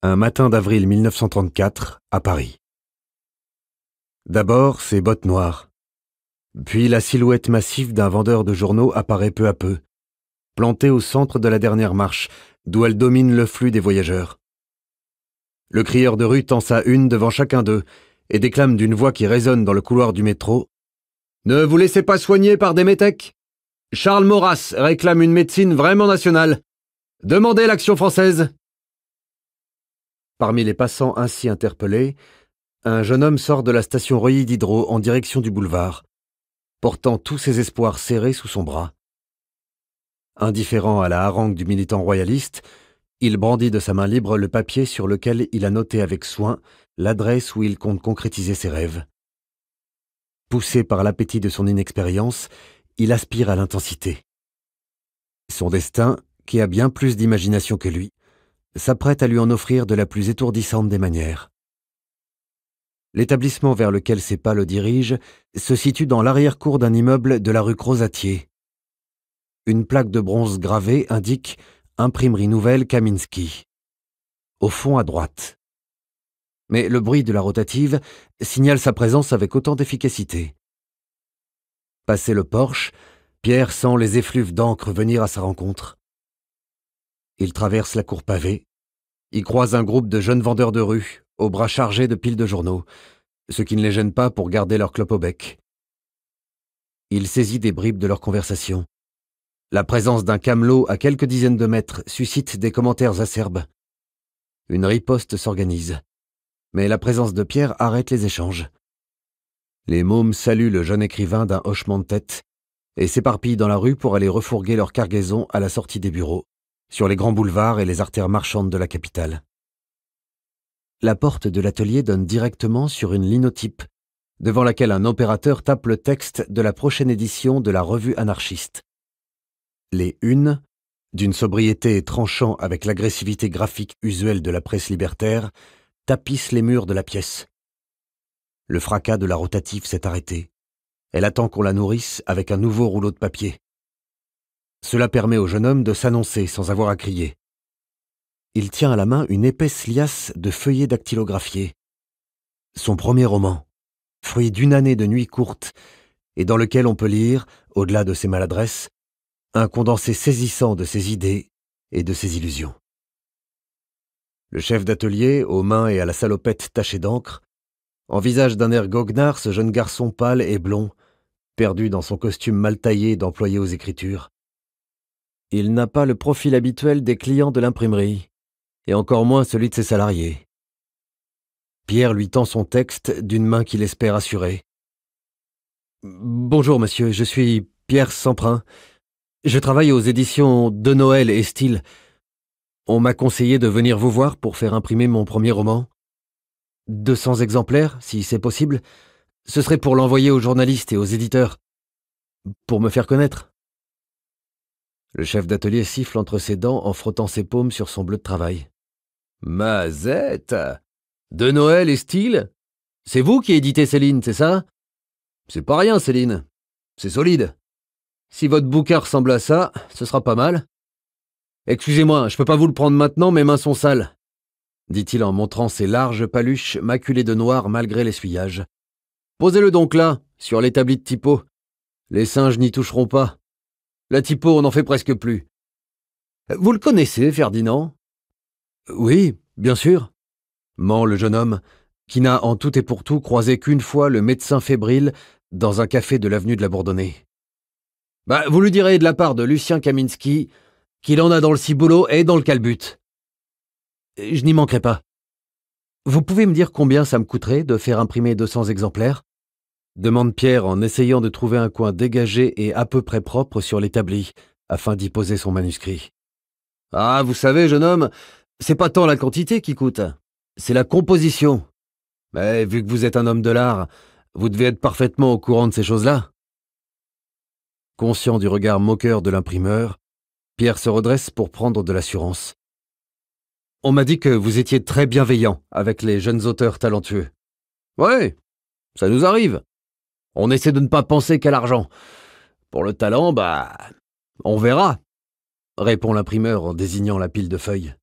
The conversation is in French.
Un matin d'avril 1934, à Paris. D'abord, ses bottes noires. Puis la silhouette massive d'un vendeur de journaux apparaît peu à peu, plantée au centre de la dernière marche, d'où elle domine le flux des voyageurs. Le crieur de rue tend sa une devant chacun d'eux et déclame d'une voix qui résonne dans le couloir du métro: « Ne vous laissez pas soigner par des métèques. Charles Maurras réclame une médecine vraiment nationale. Demandez l'Action française. » Parmi les passants ainsi interpellés, un jeune homme sort de la station Reuilly Diderot en direction du boulevard, portant tous ses espoirs serrés sous son bras. Indifférent à la harangue du militant royaliste, il brandit de sa main libre le papier sur lequel il a noté avec soin l'adresse où il compte concrétiser ses rêves. Poussé par l'appétit de son inexpérience, il aspire à l'intensité. Son destin, qui a bien plus d'imagination que lui, s'apprête à lui en offrir de la plus étourdissante des manières. L'établissement vers lequel ses pas le dirigent se situe dans l'arrière-cour d'un immeuble de la rue Crozatier. Une plaque de bronze gravée indique « Imprimerie nouvelle Kaminski », au fond à droite. Mais le bruit de la rotative signale sa présence avec autant d'efficacité. Passé le porche, Pierre sent les effluves d'encre venir à sa rencontre. Il traverse la cour pavée, y croise un groupe de jeunes vendeurs de rue, aux bras chargés de piles de journaux, ce qui ne les gêne pas pour garder leur clope au bec. Il saisit des bribes de leur conversation. La présence d'un camelot à quelques dizaines de mètres suscite des commentaires acerbes. Une riposte s'organise, mais la présence de Pierre arrête les échanges. Les mômes saluent le jeune écrivain d'un hochement de tête et s'éparpillent dans la rue pour aller refourguer leur cargaison à la sortie des bureaux, sur les grands boulevards et les artères marchandes de la capitale. La porte de l'atelier donne directement sur une linotype, devant laquelle un opérateur tape le texte de la prochaine édition de la revue anarchiste. Les unes, d'une sobriété tranchant avec l'agressivité graphique usuelle de la presse libertaire, tapissent les murs de la pièce. Le fracas de la rotative s'est arrêté. Elle attend qu'on la nourrisse avec un nouveau rouleau de papier. Cela permet au jeune homme de s'annoncer sans avoir à crier. Il tient à la main une épaisse liasse de feuillets dactylographiés. Son premier roman, fruit d'une année de nuits courtes, et dans lequel on peut lire, au-delà de ses maladresses, un condensé saisissant de ses idées et de ses illusions. Le chef d'atelier, aux mains et à la salopette tachée d'encre, envisage d'un air goguenard ce jeune garçon pâle et blond, perdu dans son costume mal taillé d'employé aux écritures. Il n'a pas le profil habituel des clients de l'imprimerie, et encore moins celui de ses salariés. Pierre lui tend son texte d'une main qu'il espère assurer. « Bonjour monsieur, je suis Pierre Semprin. Je travaille aux éditions De Noël et Style. On m'a conseillé de venir vous voir pour faire imprimer mon premier roman. 200 exemplaires, si c'est possible. Ce serait pour l'envoyer aux journalistes et aux éditeurs. Pour me faire connaître. » Le chef d'atelier siffle entre ses dents en frottant ses paumes sur son bleu de travail. « Mazette! De Noël et Style? C'est vous qui éditez Céline, c'est ça? C'est pas rien, Céline. C'est solide. Si votre bouquin ressemble à ça, ce sera pas mal. Excusez-moi, je peux pas vous le prendre maintenant, mes mains sont sales, dit-il en montrant ses larges paluches maculées de noir malgré l'essuyage. Posez-le donc là, sur l'établi de typo. Les singes n'y toucheront pas. La typo, on n'en fait presque plus. Vous le connaissez, Ferdinand? Oui, bien sûr, ment le jeune homme, qui n'a en tout et pour tout croisé qu'une fois le médecin fébrile dans un café de l'avenue de la Bourdonnais. Vous lui direz de la part de Lucien Kaminski qu'il en a dans le ciboulot et dans le calbut. Je n'y manquerai pas. Vous pouvez me dire combien ça me coûterait de faire imprimer 200 exemplaires? Demande Pierre en essayant de trouver un coin dégagé et à peu près propre sur l'établi, afin d'y poser son manuscrit. Ah, vous savez, jeune homme, c'est pas tant la quantité qui coûte, c'est la composition. Mais vu que vous êtes un homme de l'art, vous devez être parfaitement au courant de ces choses-là. Conscient du regard moqueur de l'imprimeur, Pierre se redresse pour prendre de l'assurance. On m'a dit que vous étiez très bienveillant avec les jeunes auteurs talentueux. Ouais, ça nous arrive. On essaie de ne pas penser qu'à l'argent. Pour le talent, on verra, répond l'imprimeur en désignant la pile de feuilles.